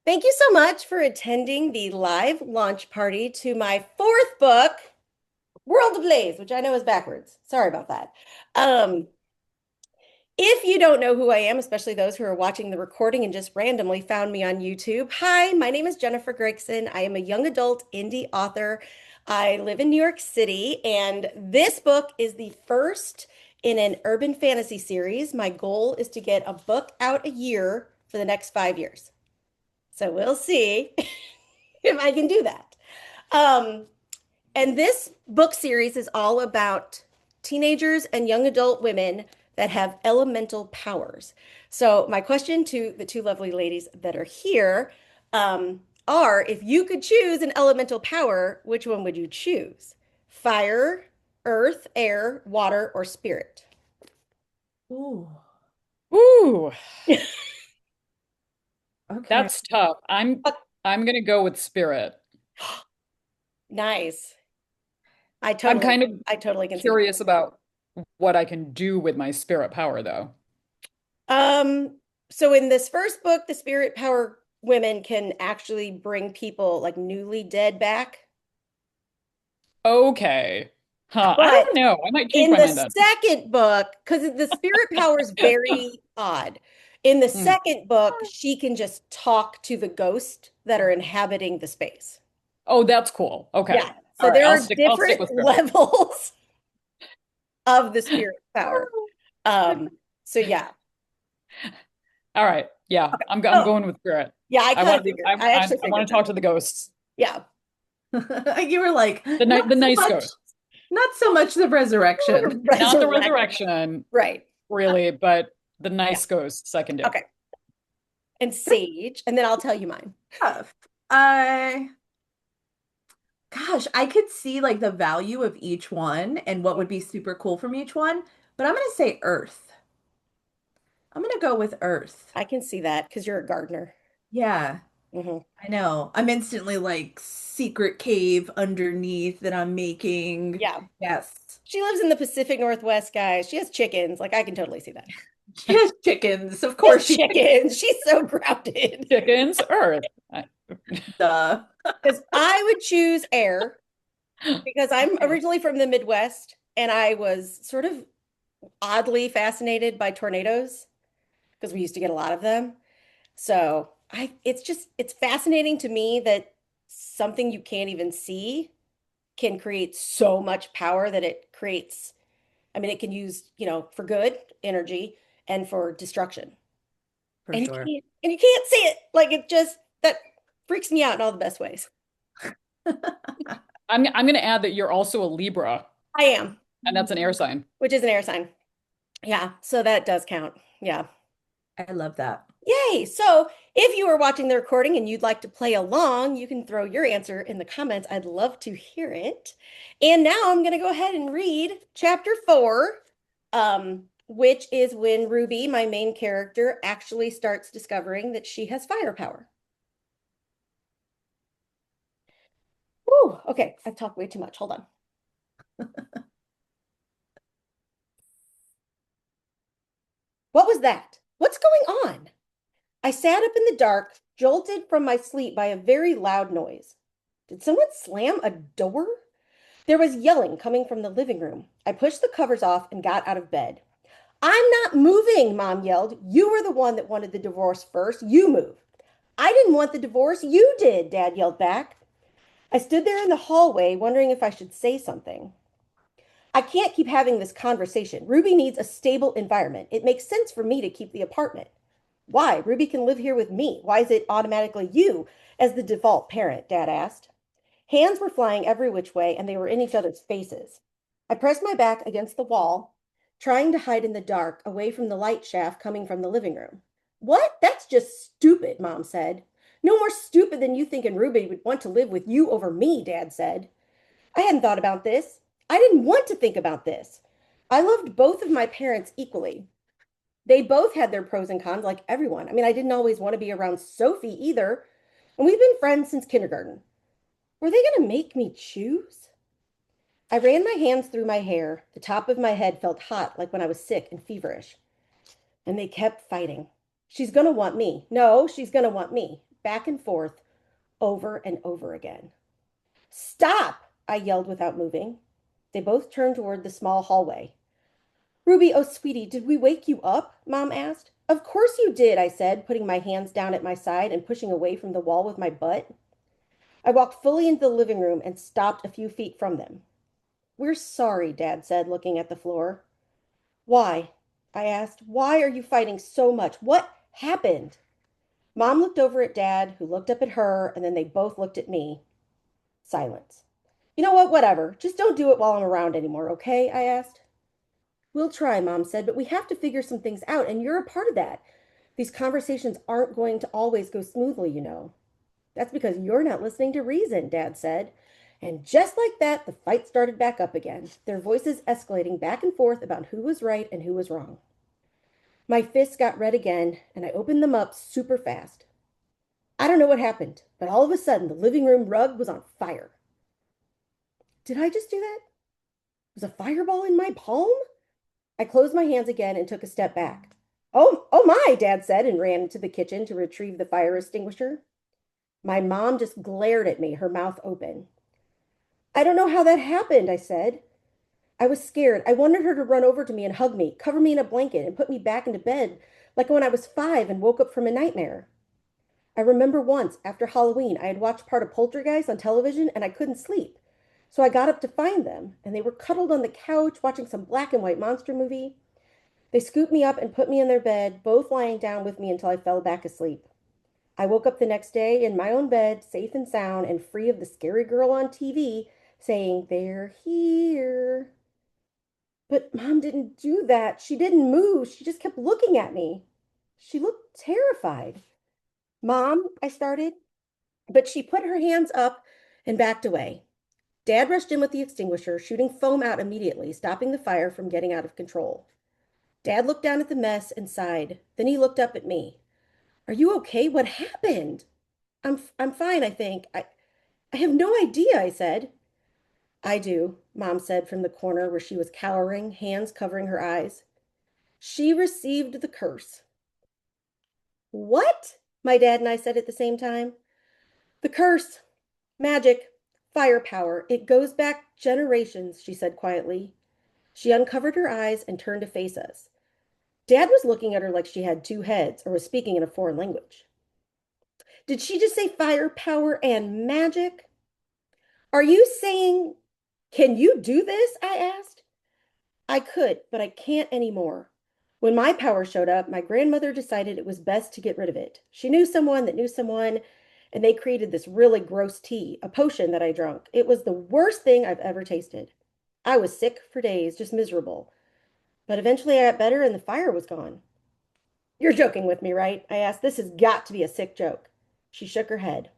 Thank you so much for attending the live launch party to my fourth book, World of Ablaze, which I know is backwards. Sorry about that. Um, if you don't know who I am, especially those who are watching the recording and just randomly found me on YouTube, hi, my name is Jennifer Gregson. I am a young adult indie author. I live in New York City, and this book is the first in an urban fantasy series. My goal is to get a book out a year for the next 5 years. So we'll see if I can do that. Um, and this book series is all about teenagers and young adult women that have elemental powers. So my question to the two lovely ladies that are here are, if you could choose an elemental power, which one would you choose? Fire, earth, air, water, or spirit? Ooh, Ooh, okay. that's tough. I'm gonna go with spirit. Nice. I I'm totally, kind of I totally can see that. curious about what I can do with my spirit power, though. So in this first book, the spirit power women can actually bring people like newly dead back. Okay. Huh. I But don't know. I might change in my the mind then. second book, because the spirit power is very odd. In the Hmm. second book, she can just talk to the ghosts that are inhabiting the space. Oh, that's cool. Okay. Yeah. So All right. there I'll are stick. I'll stick different with spirit. levels of the spirit power. Um, so yeah. All right. Yeah. I'm Oh, going with spirit. yeah, I I kind want of to. figured. I actually I want figured to that. talk to the ghosts. Yeah. You were like, The nice ghosts, not so much the resurrection. not the Resurrect. resurrection, Right. really, but the Yeah. nice ghosts I can do. Okay. And Sage, and then I'll tell you mine. Tough. I, gosh, I could see like the value of each one and what would be super cool from each one, but I'm gonna say Earth. I'm gonna go with Earth. I can see that because you're a gardener. Yeah, Hmm. I know. I'm instantly like secret cave underneath that I'm making. Yeah. Yes. She lives in the Pacific Northwest, guys. She has chickens. Like I can totally see that. She has chickens. Of She has course she chickens. She's so grounded. Chickens, Earth. does. Because I would choose air because I'm originally from the Midwest and I was sort of oddly fascinated by tornadoes because we used to get a lot of them. So it's fascinating to me that something you can't even see can create so much power that it creates. I mean, it can use, for good energy and for destruction. For And sure. you can't see it. Like it just that freaks me out in all the best ways. I'm going to add that you're also a Libra, I am, and that's an air sign. which is an air sign. Yeah, so that does count. Yeah. I love that. Yay. So if you are watching the recording and you'd like to play along, you can throw your answer in the comments. I'd love to hear it. And now I'm going to go ahead and read chapter 4, which is when Ruby, my main character, actually starts discovering that she has firepower. Woo, okay, I've talked way too much. Hold on. What was that? What's going on? I sat up in the dark, jolted from my sleep by a very loud noise. Did someone slam a door? There was yelling coming from the living room. I pushed the covers off and got out of bed. I'm not moving, Mom yelled. You were the one that wanted the divorce first. You move. I didn't want the divorce. You did, Dad yelled back. I stood there in the hallway, wondering if I should say something. I can't keep having this conversation. Ruby needs a stable environment. It makes sense for me to keep the apartment. Why? Ruby can live here with me. Why is it automatically you as the default parent? Dad asked. Hands were flying every which way, and they were in each other's faces. I pressed my back against the wall, trying to hide in the dark, away from the light shaft coming from the living room. What? That's just stupid, Mom said. No more stupid than you thinking Ruby would want to live with you over me, Dad said. I hadn't thought about this. I didn't want to think about this. I loved both of my parents equally. They both had their pros and cons, like everyone. I mean, I didn't always want to be around Sophie either. And we've been friends since kindergarten. Were they going to make me choose? I ran my hands through my hair. The top of my head felt hot, like when I was sick and feverish. And they kept fighting. She's going to want me. No, she's going to want me. back and forth over and over again. Stop! I yelled without moving. They both turned toward the small hallway. Ruby, oh sweetie, did we wake you up? Mom asked. Of course you did, I said, putting my hands down at my side and pushing away from the wall with my butt. I walked fully into the living room and stopped a few feet from them. We're sorry, Dad said, looking at the floor. Why? I asked. Why are you fighting so much? What happened? Mom looked over at Dad, who looked up at her, and then they both looked at me. Silence. You know what? Whatever. Just don't do it while I'm around anymore, okay? I asked. We'll try, Mom said, but we have to figure some things out, and you're a part of that. These conversations aren't going to always go smoothly, you know. That's because you're not listening to reason, Dad said. And just like that, the fight started back up again, their voices escalating back and forth about who was right and who was wrong. My fists got red again, and I opened them up super fast. I don't know what happened, but all of a sudden the living room rug was on fire. Did I just do that? Was a fireball in my palm? I closed my hands again and took a step back. Oh my, Dad said and ran into the kitchen to retrieve the fire extinguisher. My mom just glared at me, her mouth open. I don't know how that happened, I said. I was scared. I wanted her to run over to me and hug me, cover me in a blanket, and put me back into bed like when I was 5 and woke up from a nightmare. I remember once, after Halloween, I had watched part of Poltergeist on television and I couldn't sleep. So I got up to find them, and they were cuddled on the couch watching some black and white monster movie. They scooped me up and put me in their bed, both lying down with me until I fell back asleep. I woke up the next day in my own bed, safe and sound and free of the scary girl on TV saying, "They're here." But Mom didn't do that. She didn't move. She just kept looking at me. She looked terrified. Mom, I started, but she put her hands up and backed away. Dad rushed in with the extinguisher, shooting foam out immediately, stopping the fire from getting out of control. Dad looked down at the mess and sighed. Then he looked up at me. Are you okay? What happened? I'm fine, I think. I have no idea, I said. I do, Mom said from the corner where she was cowering, hands covering her eyes. She received the curse. What? My dad and I said at the same time. The curse. Magic. Firepower. It goes back generations, she said quietly. She uncovered her eyes and turned to face us. Dad was looking at her like she had two heads or was speaking in a foreign language. Did she just say firepower and magic? Are you saying, can you do this? I asked. I could, but I can't anymore. When my power showed up, my grandmother decided it was best to get rid of it. She knew someone that knew someone, and they created this really gross tea, a potion that I drank. It was the worst thing I've ever tasted. I was sick for days, just miserable. But eventually I got better and the fire was gone. You're joking with me, right? I asked. This has got to be a sick joke. She shook her head.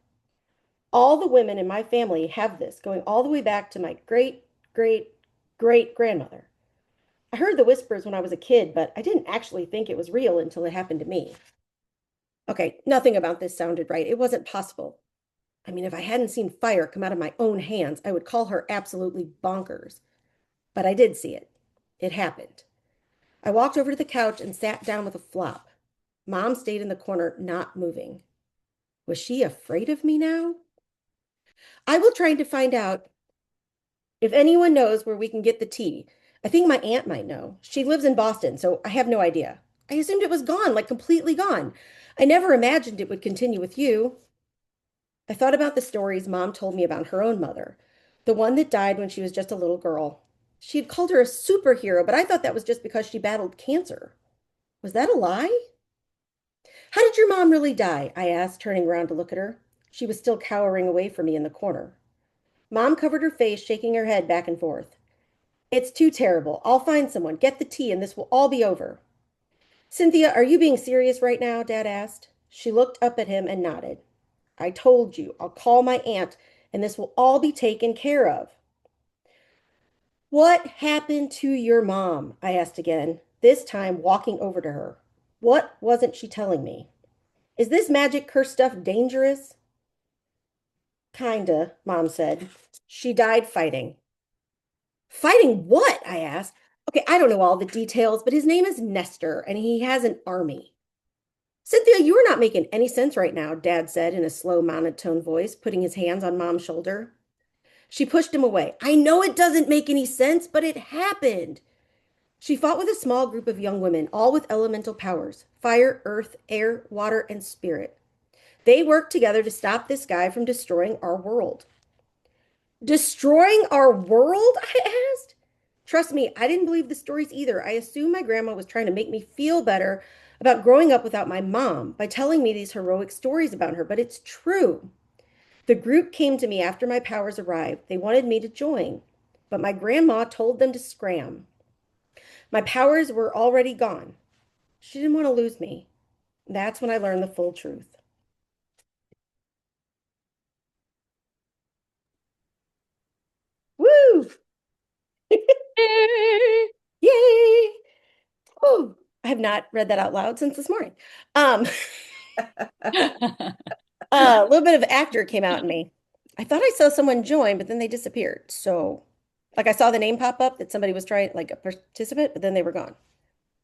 All the women in my family have this, going all the way back to my great, great, great grandmother. I heard the whispers when I was a kid, but I didn't actually think it was real until it happened to me. Okay, nothing about this sounded right. It wasn't possible. I mean, if I hadn't seen fire come out of my own hands, I would call her absolutely bonkers. But I did see it. It happened. I walked over to the couch and sat down with a flop. Mom stayed in the corner, not moving. Was she afraid of me now? I will try to find out if anyone knows where we can get the tea. I think my aunt might know. She lives in Boston, so I have no idea. I assumed it was gone, like completely gone. I never imagined it would continue with you. I thought about the stories Mom told me about her own mother, the one that died when she was just a little girl. She had called her a superhero, but I thought that was just because she battled cancer. Was that a lie? How did your mom really die? I asked, turning around to look at her. She was still cowering away from me in the corner. Mom covered her face, shaking her head back and forth. It's too terrible. I'll find someone. Get the tea, and this will all be over. Cynthia, are you being serious right now? Dad asked. She looked up at him and nodded. I told you, I'll call my aunt, and this will all be taken care of. What happened to your mom? I asked again, this time walking over to her. What wasn't she telling me? Is this magic curse stuff dangerous? Kinda, Mom said. She died fighting. Fighting what? I asked. Okay, I don't know all the details, but his name is Nestor, and he has an army. Cynthia, you are not making any sense right now, Dad said in a slow, monotone voice, putting his hands on Mom's shoulder. She pushed him away. I know it doesn't make any sense, but it happened. She fought with a small group of young women, all with elemental powers: fire, earth, air, water, and spirit. They worked together to stop this guy from destroying our world. Destroying our world? I asked. Trust me, I didn't believe the stories either. I assumed my grandma was trying to make me feel better about growing up without my mom by telling me these heroic stories about her, but it's true. The group came to me after my powers arrived. They wanted me to join, but my grandma told them to scram. My powers were already gone. She didn't want to lose me. That's when I learned the full truth. Woo! Yay! Yay! Oh, I have not read that out loud since this morning. Um, a little bit of actor came out in me. I thought I saw someone join, but then they disappeared. So, like I saw the name pop up that somebody was trying, like a participant, but then they were gone.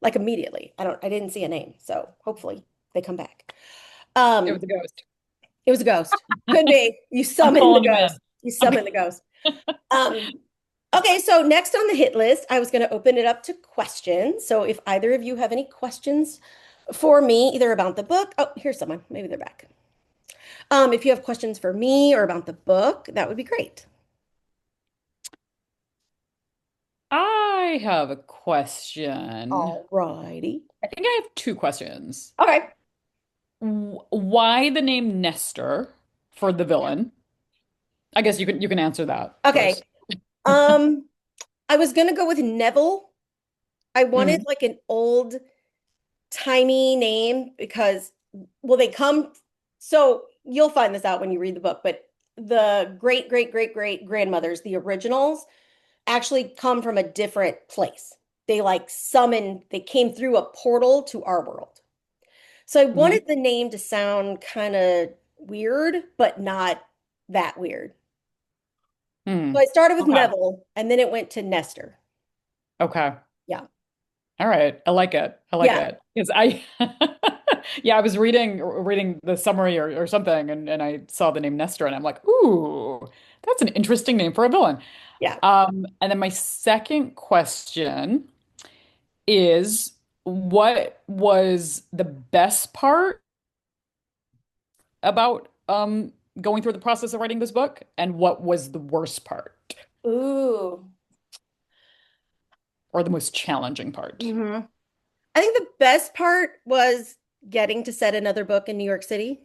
Like immediately. I didn't see a name. So hopefully they come back. It Um, was a ghost. it was a ghost. Could be. You I'm summoned the calling him in. ghost. You I'm summoned the ghost. Um, okay, so next on the hit list, I was going to open it up to questions. So if either of you have any questions for me, either about the book, oh, here's someone. Maybe they're back. If you have questions for me or about the book, that would be great. I have a question. All righty. I think I have two questions. Okay. Why the name Nestor for the villain? I guess you can answer that Okay. first. Um, I was gonna go with Neville. I wanted Mhm. like an old timey name because, well, they come, so you'll find this out when you read the book, but the great, great, great, great grandmothers, the originals, actually come from a different place. They like summoned, they came through a portal to our world. So I Mhm. wanted the name to sound kind of weird, but not that weird. So Hmm. I started with Okay. Neville and then it went to Nestor. Okay. Yeah. All right. I like it. I like Yeah. it. Because I yeah, I was reading the summary or something and I saw the name Nestor and I'm like, ooh, that's an interesting name for a villain. Yeah. And then my second question is what was the best part about going through the process of writing this book and what was the worst part Ooh. or the most challenging part? hmm I think the best part was getting to set another book in New York City.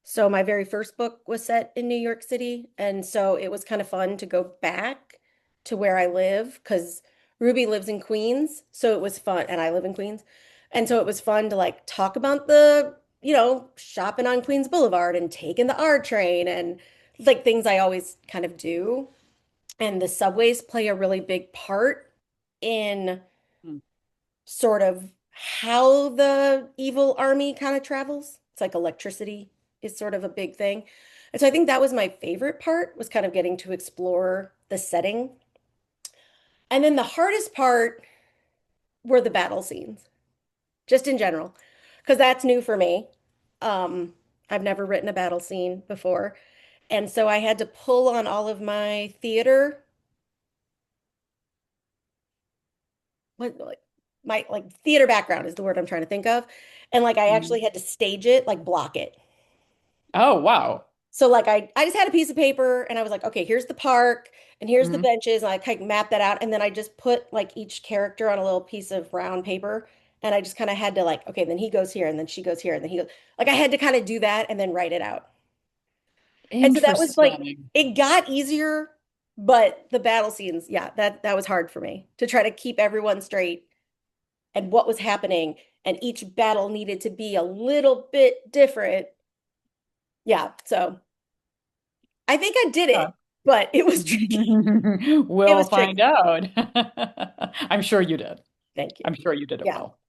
So my very first book was set in New York City, and so it was kind of fun to go back to where I live because Ruby lives in Queens, so it was fun, and I live in Queens. And so it was fun to like talk about shopping on Queens Boulevard and taking the R train and like things I always kind of do. And the subways play a really big part in Hmm. sort of how the evil army kind of travels. It's like electricity is sort of a big thing. And so I think that was my favorite part was kind of getting to explore the setting. And then the hardest part were the battle scenes, just in general, because that's new for me. Um, I've never written a battle scene before. And so I had to pull on all of my theater, what my like theater background is the word I'm trying to think of. And like I Mhm. actually had to stage it, like block it. Oh, wow. So like I just had a piece of paper and I was like, okay, here's the park and here's the Mhm. benches and I kind of mapped that out and then I just put like each character on a little piece of brown paper and I just kind of had to like, okay, then he goes here and then she goes here and then he goes like I had to kind of do that and then write it out. And so that was like Interesting. it got easier, but the battle scenes, yeah, that was hard for me to try to keep everyone straight and what was happening and each battle needed to be a little bit different. Yeah, so I think I did Yeah. it, but it was tricky. It We'll was find tricky. out. I'm sure you did. Thank you. I'm sure you did it Yeah. well.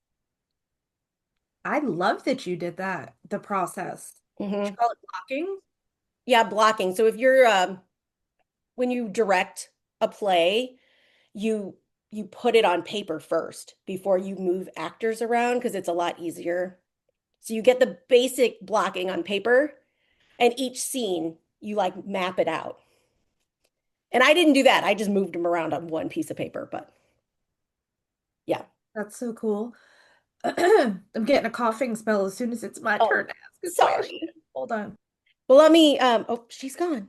I love that you did that, the process. Did you hmm call it blocking? Yeah, blocking. So if you're when you direct a play, you you put it on paper first before you move actors around because it's a lot easier. So you get the basic blocking on paper, and each scene you like map it out. And I didn't do that. I just moved them around on one piece of paper, but yeah. That's so cool. I'm getting a coughing spell as soon as it's my Oh, turn to ask a question. sorry. Hold on. Well, let me oh, she's gone.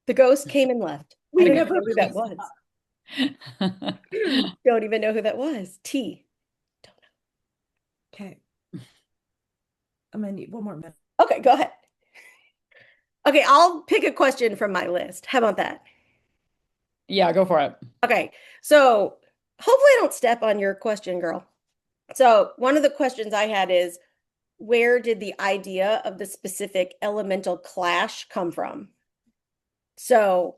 The ghost came and left. I We don't even never know who really that was. Don't even know who that was. T. Okay, I'm gonna need one more minute. Okay, go ahead. Okay, I'll pick a question from my list. How about that? Yeah, go for it. Okay, so hopefully I don't step on your question, girl. So one of the questions I had is, where did the idea of the specific elemental clash come from? So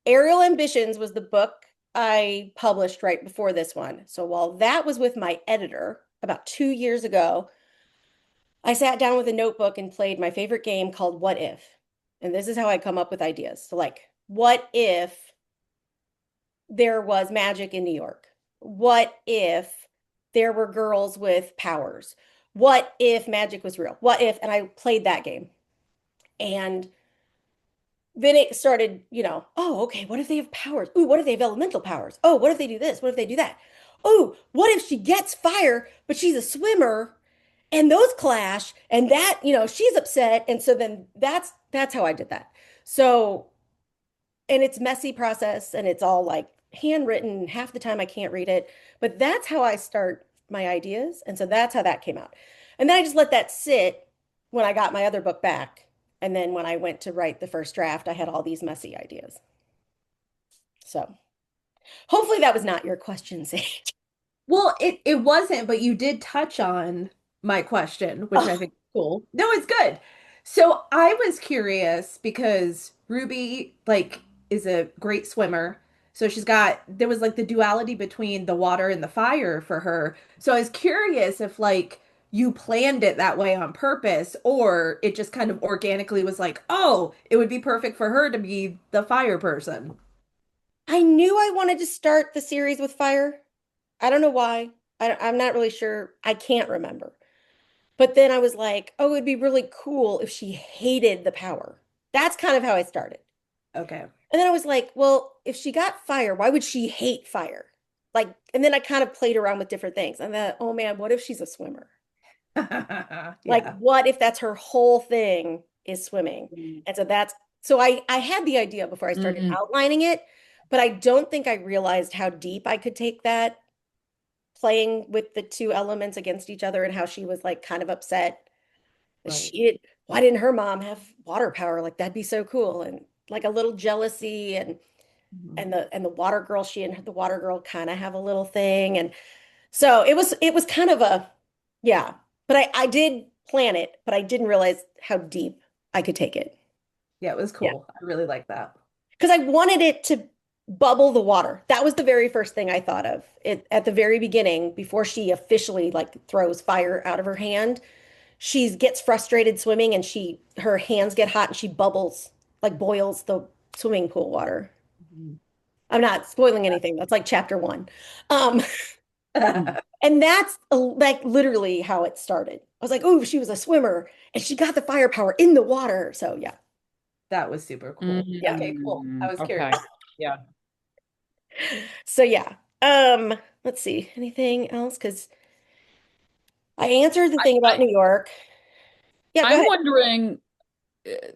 Aerial Ambitions was the book I published right before this one. So while that was with my editor about 2 years ago, I sat down with a notebook and played my favorite game called What If? And this is how I come up with ideas. So, like, what if there was magic in New York? What if there were girls with powers? What if magic was real? What if? And I played that game. And then it started, oh, okay, what if they have powers? Ooh, what if they have elemental powers? Oh, what if they do this? What if they do that? Oh, what if she gets fire, but she's a swimmer and those clash and that, she's upset. And so then that's how I did that. So, and it's messy process and it's all like handwritten. Half the time I can't read it, but that's how I start my ideas. And so that's how that came out. And then I just let that sit when I got my other book back. And then when I went to write the first draft, I had all these messy ideas. So hopefully that was not your question, Sage. Well, it wasn't, but you did touch on my question, which I Oh, think is cool. No, it's good. So I was curious because Ruby like is a great swimmer. So there was like the duality between the water and the fire for her. So I was curious if like you planned it that way on purpose or it just kind of organically was like, oh, it would be perfect for her to be the fire person. I knew I wanted to start the series with fire. I don't know why. I'm not really sure. I can't remember. But then I was like, oh, it'd be really cool if she hated the power. That's kind of how I started. Okay. And then I was like, well, if she got fire, why would she hate fire? Like, and then I kind of played around with different things. And then, oh man, what if she's a swimmer? Like, Yeah. what if that's her whole thing is swimming? And so I had the idea before I started Mm-mm. outlining it, but I don't think I realized how deep I could take that playing with the two elements against each other and how she was like kind of upset. Right. Why didn't her mom have water power? Like that'd be so cool. And like a little jealousy Mhm. and the water girl, she and the water girl kind of have a little thing. And so it was kind of a yeah. But I did plan it, but I didn't realize how deep I could take it. Yeah, it was Yeah. cool. I really like that. Because I wanted it to bubble the water. That was the very first thing I thought of. It at the very beginning, before she officially like throws fire out of her hand, she gets frustrated swimming and her hands get hot and she bubbles, like boils the swimming pool water. Mhm. I'm not spoiling anything. That's like chapter one. Um, and that's like literally how it started. I was like, oh, she was a swimmer and she got the firepower in the water. So yeah. That was super cool. Yeah. Okay, cool. I was curious. Okay. Yeah. So yeah. Let's see. Anything else? Because I answered the I, thing about I New York. Yeah, go I'm ahead. wondering,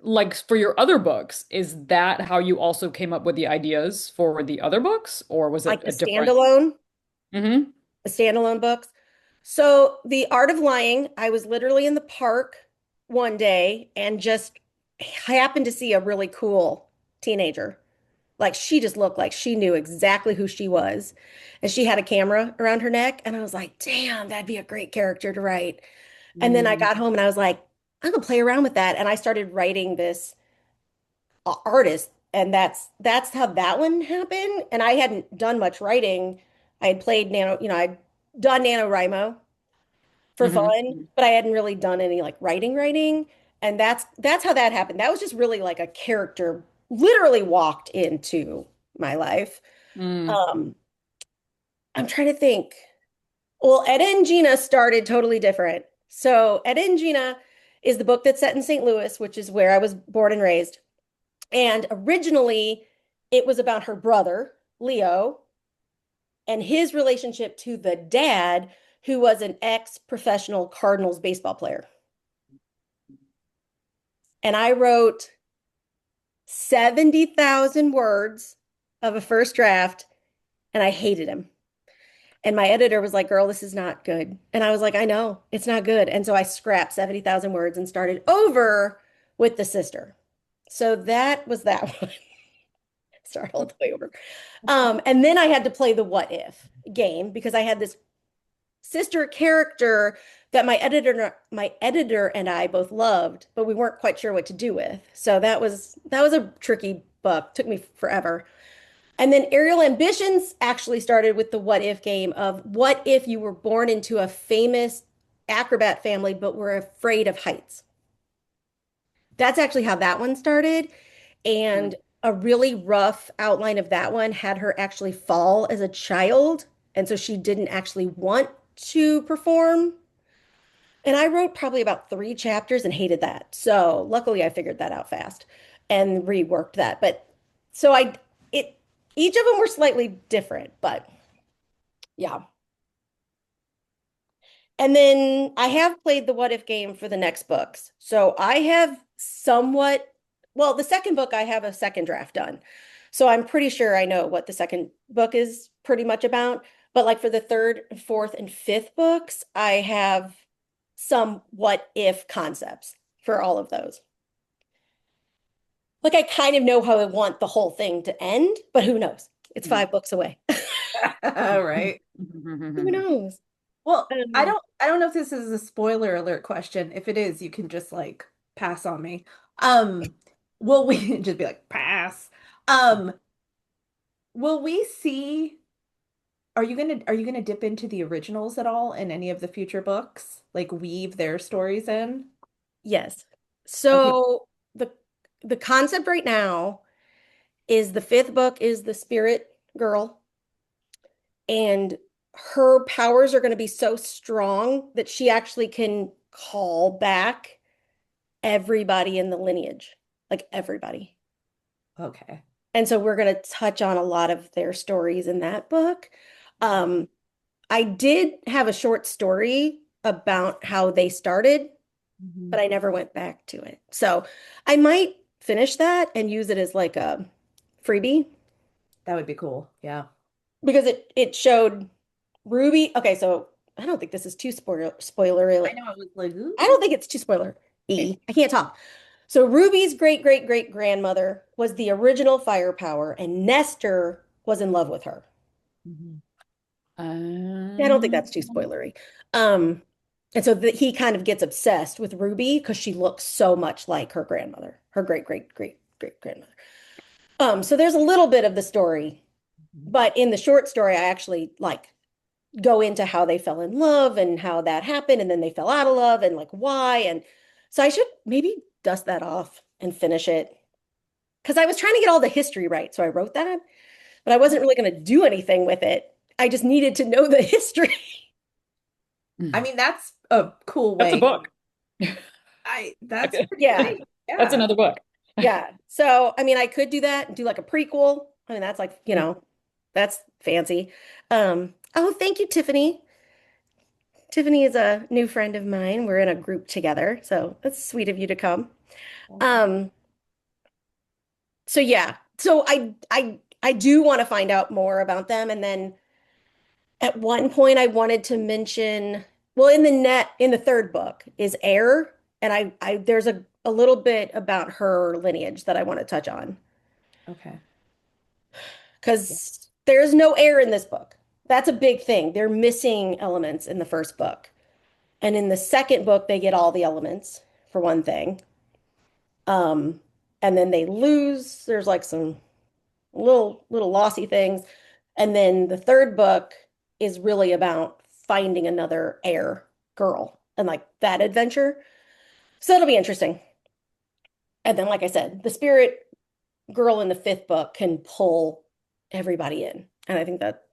like for your other books, is that how you also came up with the ideas for the other books, or was it Like a different? Hmm. the standalone books. So the Art of Lying, I was literally in the park one day and just happened to see a really cool teenager. Like she just looked like she knew exactly who she was. And she had a camera around her neck. And I was like, damn, that'd be a great character to write. And then I Mm-hmm. got home and I was like, I'm gonna play around with that. And I started writing this artist. And that's how that one happened. And I hadn't done much writing. I had played I'd done NaNoWriMo for fun, Mm-hmm. but I hadn't really done any like writing. And that's how that happened. That was just really like a character literally walked into my life. Mm. Um, I'm trying to think. Well, Etta and Gina started totally different. So, Etta and Gina is the book that's set in St. Louis, which is where I was born and raised. And originally, it was about her brother, Leo, and his relationship to the dad, who was an ex-professional Cardinals baseball player. And I wrote 70,000 words of a first draft, and I hated him. And my editor was like, "Girl, this is not good." And I was like, "I know, it's not good." And so I scrapped 70,000 words and started over with the sister. So that was that one. Start all the way over. And then I had to play the what if game because I had this sister character that my editor and I both loved, but we weren't quite sure what to do with. So that was a tricky book. Took me forever. And then Aerial Ambitions actually started with the what if game of what if you were born into a famous acrobat family but were afraid of heights. That's actually how that one started. Mm. And a really rough outline of that one had her actually fall as a child. And so she didn't actually want to perform. And I wrote probably about 3 chapters and hated that. So luckily I figured that out fast and reworked that. But so it, each of them were slightly different, but yeah. And then I have played the what if game for the next books. So I have somewhat, well, the second book, I have a second draft done. So I'm pretty sure I know what the second book is pretty much about. But like for the third, fourth, and fifth books, I have some what if concepts for all of those. Like I kind of know how I want the whole thing to end, but who knows? It's Mm. 5 books away. Right. Who knows? Well, Um, I don't know if this is a spoiler alert question. If it is, you can just like pass on me. Will we just be like pass? Um, will we see are you gonna dip into the originals at all in any of the future books? Like weave their stories in? yes. Okay. So the concept right now is the fifth book is the spirit girl, and her powers are going to be so strong that she actually can call back everybody in the lineage, like everybody. Okay. And so we're going to touch on a lot of their stories in that book. Um, I did have a short story about how they started, but Mhm. I never went back to it. So I might finish that and use it as like a freebie That would be cool. Yeah. because it showed Ruby. Okay, so I don't think this is too spoiler. I know it was like, I don't ooh. think it's too spoiler. I can't talk. So Ruby's great great great grandmother was the original firepower, and Nestor was in love with her. Mhm. Yeah, I don't think that's too Um, spoilery. Um, and so he kind of gets obsessed with Ruby because she looks so much like her grandmother, her great great great great grandmother. So there's a little bit of the story, Mhm. but in the short story, I actually like go into how they fell in love and how that happened, and then they fell out of love and like why. And so I should maybe dust that off and finish it because I was trying to get all the history right. So I wrote that, but I wasn't really going to do anything with it. I just needed to know the history. I mean, that's a cool That's a way. book. That's pretty Yeah. great. That's Yeah. another book. Yeah. So, I mean, I could do that and do like a prequel. I mean, that's like, Mm. that's fancy. Oh, thank you, Tiffany. Tiffany is a new friend of mine. We're in a group together, so that's sweet of you to come. Um, so yeah. So I do want to find out more about them. And then at one point I wanted to mention, well, in the third book is Air, and I there's a little bit about her lineage that I want to touch on. Okay. Yeah. Because there's no air in this book. That's a big thing. They're missing elements in the first book. And in the second book, they get all the elements, for one thing. Um, and then they lose, there's like some little lossy things. And then the third book is really about finding another air girl and like that adventure. So it'll be interesting. And then, like I said, the spirit girl in the fifth book can pull everybody in. And I think that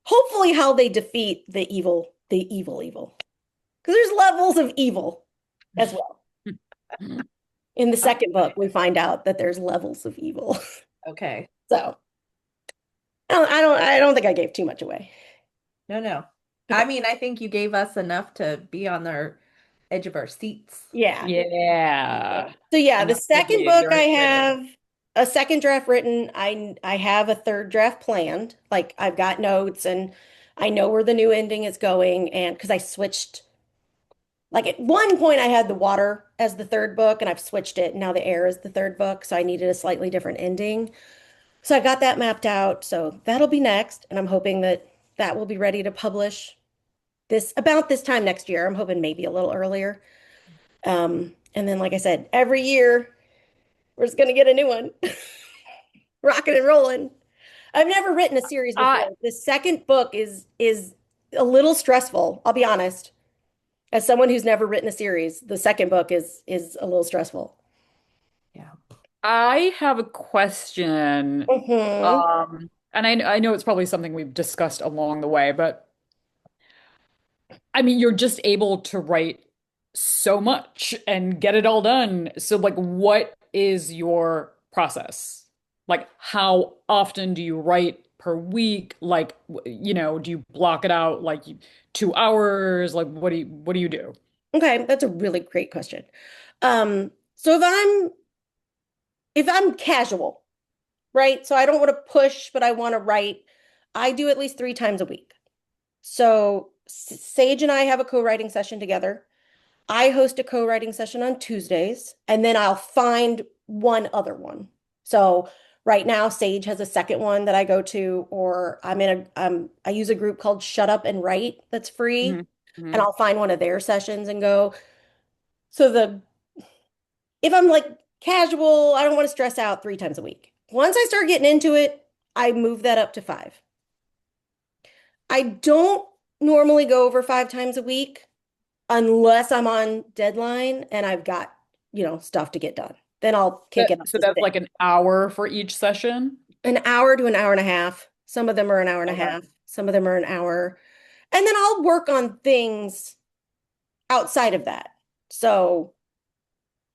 hopefully how they defeat the evil. Because there's levels of evil as well. In the second book, we find out that there's levels of evil. Okay. So I don't think I gave too much away. No, no. I Okay. mean, I think you gave us enough to be on the edge of our seats. Yeah. Yeah. So yeah, the Enough to second be book I very excited. have a second draft written. I have a third draft planned. Like I've got notes and I know where the new ending is going and because I switched like at one point I had the water as the third book and I've switched it. Now the air is the third book, so I needed a slightly different ending. So I got that mapped out. So that'll be next and I'm hoping that that will be ready to publish this about this time next year. I'm hoping maybe a little earlier. And then like I said, every year we're just gonna get a new one. Rocking and rolling. I've never written a series I before. The second book is a little stressful, I'll be honest. As someone who's never written a series, the second book is a little stressful. Yeah. I have a question. Hmm. And I know it's probably something we've discussed along the way, but I mean, you're just able to write so much and get it all done. So, like, what is your process? Like, how often do you write per week? Like, do you block it out like 2 hours? Like, what do you do? Okay, that's a really great question. So if I'm casual, right? So I don't want to push, but I want to write. I do at least 3 times a week. So Sage and I have a co-writing session together. I host a co-writing session on Tuesdays, and then I'll find one other one. So right now, Sage has a second one that I go to, or I use a group called Shut Up and Write that's free, Hmm. and Hmm. I'll find one of their sessions and go. So if I'm like casual, I don't want to stress out 3 times a week. Once I start getting into it, I move that up to 5. I don't normally go over 5 times a week unless I'm on deadline and I've got, stuff to get done. Then I'll kick it up So just a that's bit. like an hour for each session? An hour to an hour and a half. Some of them are an hour and a Okay. half. Some of them are an hour. And then I'll work on things outside of that. So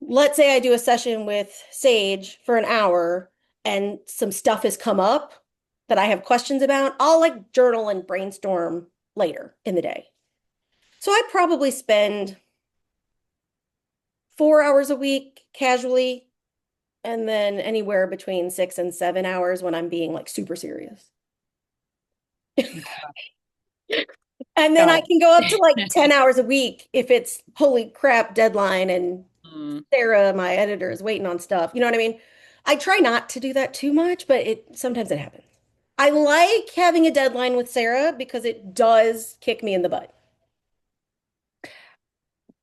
let's say I do a session with Sage for an hour and some stuff has come up that I have questions about. I'll like journal and brainstorm later in the day. So I probably spend 4 hours a week casually, and then anywhere between 6 and 7 hours when I'm being like super serious. And then I Got can go up to like it. 10 hours a week if it's holy crap deadline and Mm. Sarah, my editor, is waiting on stuff. You know what I mean? I try not to do that too much, but it sometimes it happens. I like having a deadline with Sarah because it does kick me in the butt.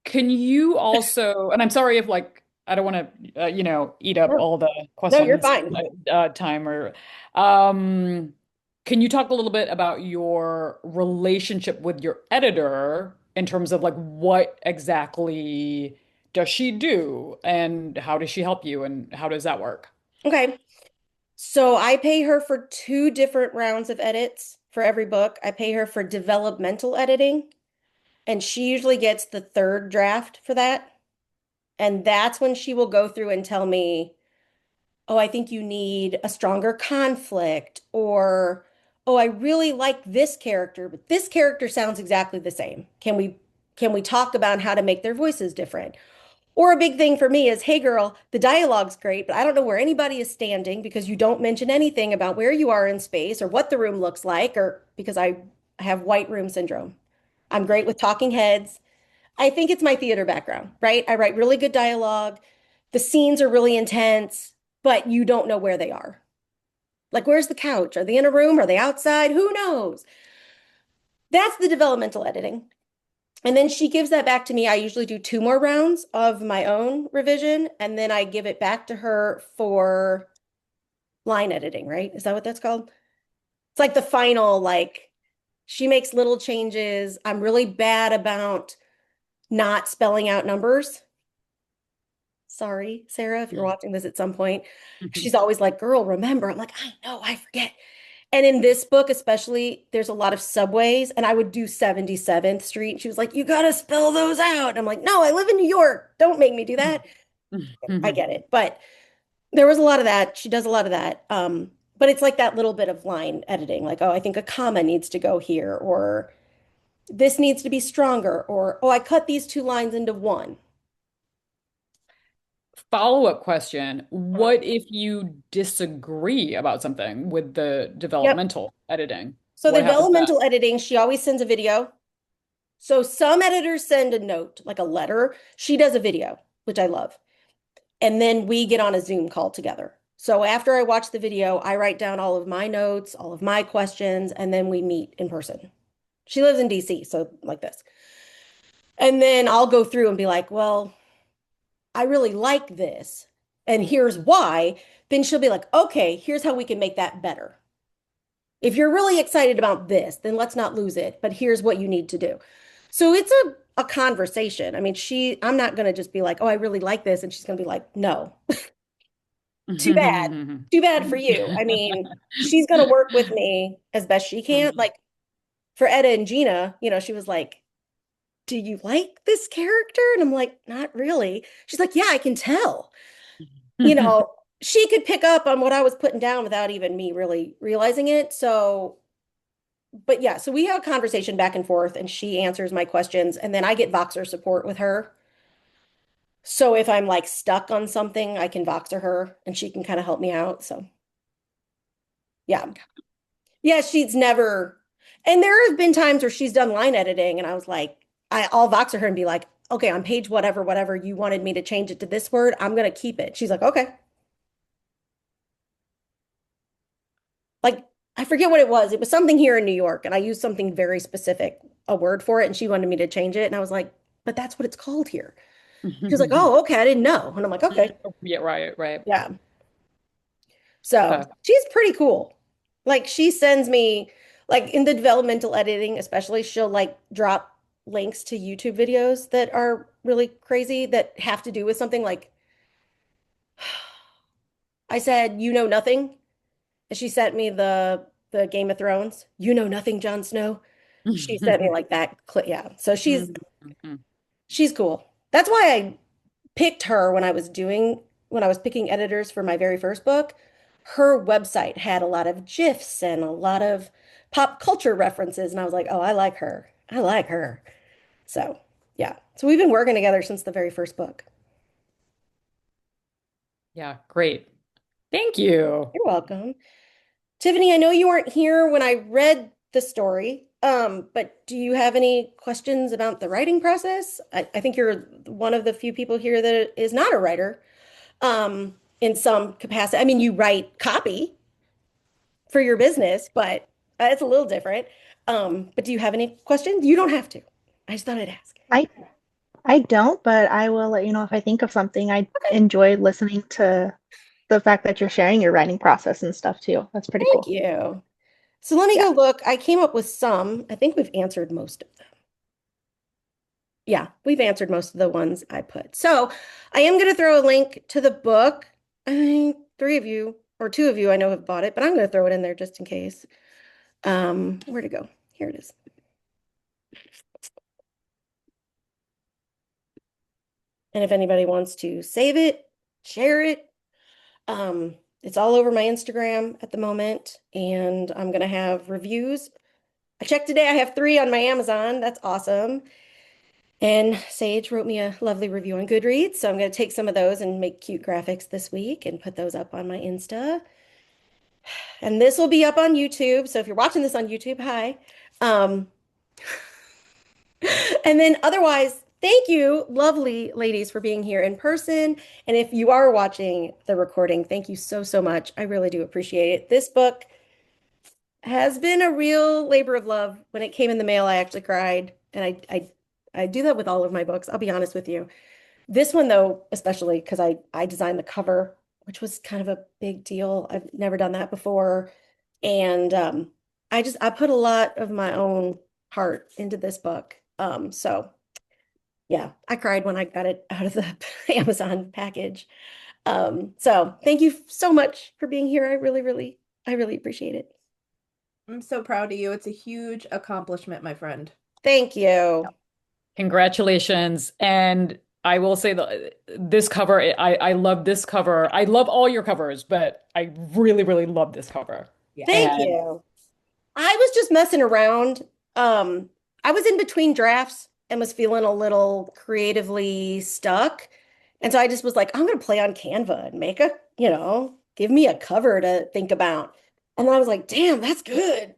Can you also, and I'm sorry if like I don't want to, eat up No, all the no, you're questions fine. time or, um, can you talk a little bit about your relationship with your editor in terms of like what exactly does she do and how does she help you and how does that work? Okay. So I pay her for 2 different rounds of edits for every book. I pay her for developmental editing, and she usually gets the third draft for that. And that's when she will go through and tell me, oh, I think you need a stronger conflict, or oh, I really like this character, but this character sounds exactly the same. Can we talk about how to make their voices different? Or a big thing for me is, hey girl, the dialogue's great, but I don't know where anybody is standing because you don't mention anything about where you are in space or what the room looks like, or because I have white room syndrome. I'm great with talking heads. I think it's my theater background, right? I write really good dialogue. The scenes are really intense, but you don't know where they are. Like, where's the couch? Are they in a room? Are they outside? Who knows? That's the developmental editing. And then she gives that back to me. I usually do 2 more rounds of my own revision, and then I give it back to her for line editing, right? Is that what that's called? It's like the final, like, she makes little changes. I'm really bad about not spelling out numbers. Sorry, Sarah, if you're watching this at some point. She's always like, girl, remember. I'm like, I know, I forget. And in this book, especially, there's a lot of subways, and I would do 77th Street. And she was like, "You gotta spell those out." And I'm like, "No, I live in New York. Don't make me do that." I get it. But there was a lot of that. She does a lot of that. But it's like that little bit of line editing, like, oh, I think a comma needs to go here, or this needs to be stronger, or oh, I cut these two lines into one. Follow-up question. Mhm. What if you disagree about something with the Yep. developmental editing? So the What happens then? developmental editing, she always sends a video. So some editors send a note, like a letter. She does a video, which I love. And then we get on a Zoom call together. So after I watch the video, I write down all of my notes, all of my questions, and then we meet in person. She lives in DC, so like this. And then I'll go through and be like, well, I really like this, and here's why. Then she'll be like, okay, here's how we can make that better. If you're really excited about this, then let's not lose it, but here's what you need to do. So it's a conversation. I mean, I'm not going to just be like, oh, I really like this. And she's going to be like, no, too bad. Too bad for you. I mean, she's going to work with me as best she can. Like for Etta and Gina, she was like, do you like this character? And I'm like, not really. She's like, yeah, I can tell. You know, she could pick up on what I was putting down without even me really realizing it. So, but yeah, so we have a conversation back and forth, and she answers my questions, and then I get Voxer support with her. So if I'm like stuck on something, I can Voxer her and she can kind of help me out. So yeah. Yeah, she's never, and there have been times where she's done line editing, and I was like, I'll Voxer her and be like, okay, on page whatever, whatever you wanted me to change it to this word, I'm gonna keep it. She's like, okay. Like, I forget what it was. It was something here in New York, and I used something very specific, a word for it, and she wanted me to change it. And I was like, but that's what it's called here. She was like, oh, okay, I didn't know. And I'm like, okay. Yeah, right, right. Yeah. So Uh, she's pretty cool. Like she sends me, like in the developmental editing, especially, she'll like drop links to YouTube videos that are really crazy that have to do with something like I said, you know nothing. And she sent me the Game of Thrones. You know nothing, Jon Snow. She sent me like that clip. Yeah. So she's cool. That's why I picked her when I was picking editors for my very first book. Her website had a lot of GIFs and a lot of pop culture references, and I was like, "Oh, I like her. I like her." So, yeah. So we've been working together since the very first book. yeah, great. Thank you. You're welcome. Tiffany, I know you weren't here when I read the story, but do you have any questions about the writing process? I think you're one of the few people here that is not a writer, in some capacity. I mean, you write copy for your business, but it's a little different. But do you have any questions? You don't have to. I just thought I'd ask. I I don't, but I will let you know if I think of something. I Okay, enjoy listening to the fact that you're sharing your writing process and stuff too. That's pretty thank cool. you. So let me Yeah. go look. I came up with some. I think we've answered most of them. Yeah, we've answered most of the ones I put. So I am going to throw a link to the book. I think three of you or two of you I know have bought it, but I'm going to throw it in there just in case. Where to go? Here it is. And if anybody wants to save it, share it, it's all over my Instagram at the moment, and I'm gonna have reviews. I checked today, I have three on my Amazon. That's awesome. And Sage wrote me a lovely review on Goodreads, so I'm gonna take some of those and make cute graphics this week and put those up on my Insta. And this will be up on YouTube. So if you're watching this on YouTube, hi. Um, And then otherwise, thank you, lovely ladies, for being here in person. And if you are watching the recording, thank you so, so much. I really do appreciate it. This book has been a real labor of love. When it came in the mail, I actually cried. And I do that with all of my books, I'll be honest with you. This one, though, especially because I designed the cover, which was kind of a big deal. I've never done that before. And I put a lot of my own heart into this book. So yeah, I cried when I got it out of the Amazon package. So thank you so much for being here. I really, really appreciate it. I'm so proud of you. It's a huge accomplishment, my friend. Thank you. Congratulations. And I will say that this cover, I love this cover. I love all your covers, but I really, really love this cover. Yeah. Thank And you. I was just messing around. Um, I was in between drafts and was feeling a little creatively stuck. And so I just was like, I'm gonna play on Canva and make a, give me a cover to think about. And then I was like, damn, that's good.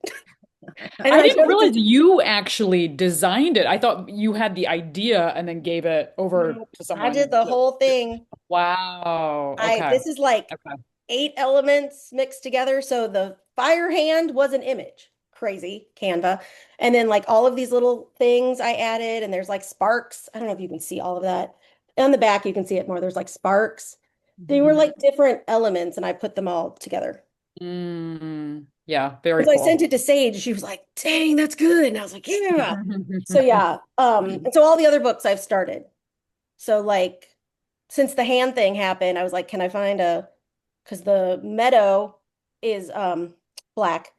And then I I didn't showed it realize to you actually designed it. I thought you had the idea and then gave it over no, to I did someone. the whole thing. Wow. Okay. This is like Okay. 8 elements mixed together. So the fire hand was an image. Crazy, Canva. And then like all of these little things I added, and there's like sparks. I don't know if you can see all of that. On the back, you can see it more. There's like sparks. They were Mhm. like different elements, and I put them all together. Yeah, very Because I sent cool. it to Sage, she was like, dang, that's good. And I was like, yeah. So yeah. And so all the other books I've started. So like since the hand thing happened, I was like, can I find a because the meadow is black.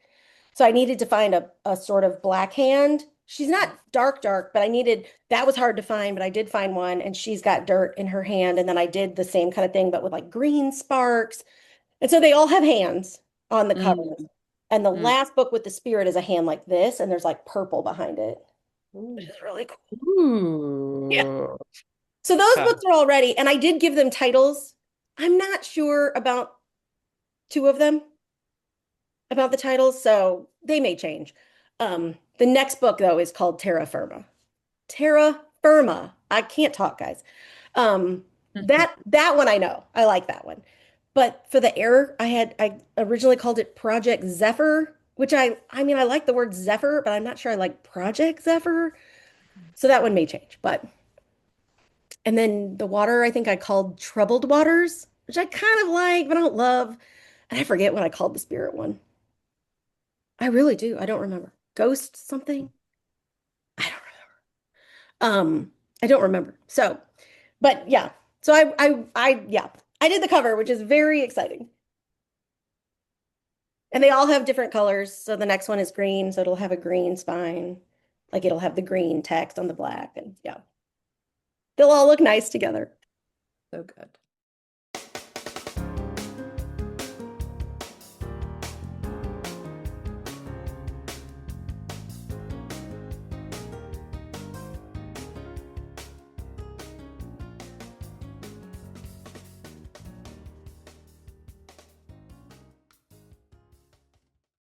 So I needed to find a sort of black hand. She's not dark, dark, but I needed that was hard to find, but I did find one and she's got dirt in her hand. And then I did the same kind of thing, but with like green sparks. And so they all have hands on the covers. Mm, And the mm. last book with the spirit is a hand like this, and there's like purple behind it, which Ooh. is really cool. Yeah. Ooh. So those Okay. books are all ready, and I did give them titles. I'm not sure about two of them about the titles, so they may change. The next book though is called Terra Firma. Terra Firma. I can't talk, guys. That one I know. I like that one. But for the error, I originally called it Project Zephyr, which I mean I like the word Zephyr, but I'm not sure I like Project Zephyr. So that one may change. But and then the water I think I called Troubled Waters, which I kind of like, but I don't love. And I forget what I called the spirit one. I really do. I don't remember. Ghost something? I don't I don't remember. So, but yeah. So yeah. I did the cover, which is very exciting. And they all have different colors. So the next one is green, so it'll have a green spine. Like it'll have the green text on the black and yeah. They'll all look nice together. So good.